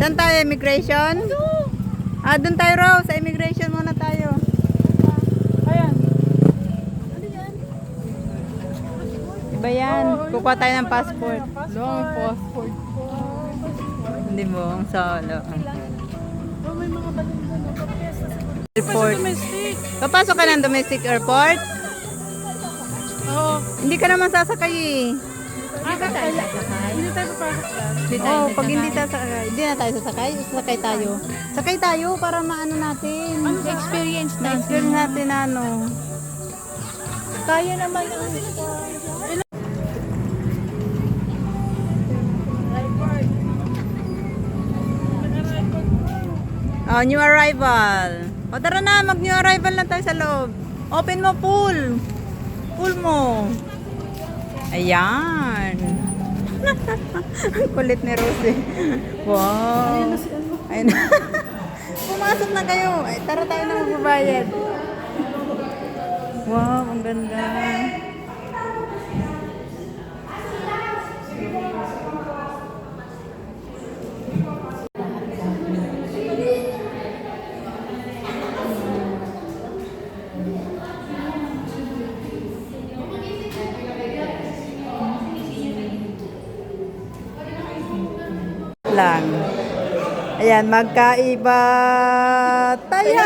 Saan tayo? Immigration? Ah, doon tayo raw. Sa immigration muna tayo. Ayan. Iba yan. Kukuha tayo ng passport. Long passport. Hindi mo. Ang solo. Oh, may mga balon doon. Papiesta sa Airport. domestic. Papasok ka ng domestic airport? Oo. Hindi ka naman sasakay eh. Hindi tayo sasakay. Hindi tayo papasok dyan. Oh, pag hindi sasakay, hindi na tayo sasakay. Sasakay tayo. Sakay tayo para maano natin. Ano sa experience natin? Na-experience natin na ano. Kaya naman ang Oh, new arrival. O tara na, mag new arrival na tayo sa loob. Open mo pool. Pool mo. Ayan. Ang kulit ni Rose. Wow. Ayun. Pumasok na kayo. Ay, tara tayo na magbabayad. Wow, ang ganda. Lang. Ayan, magkaiba tayo.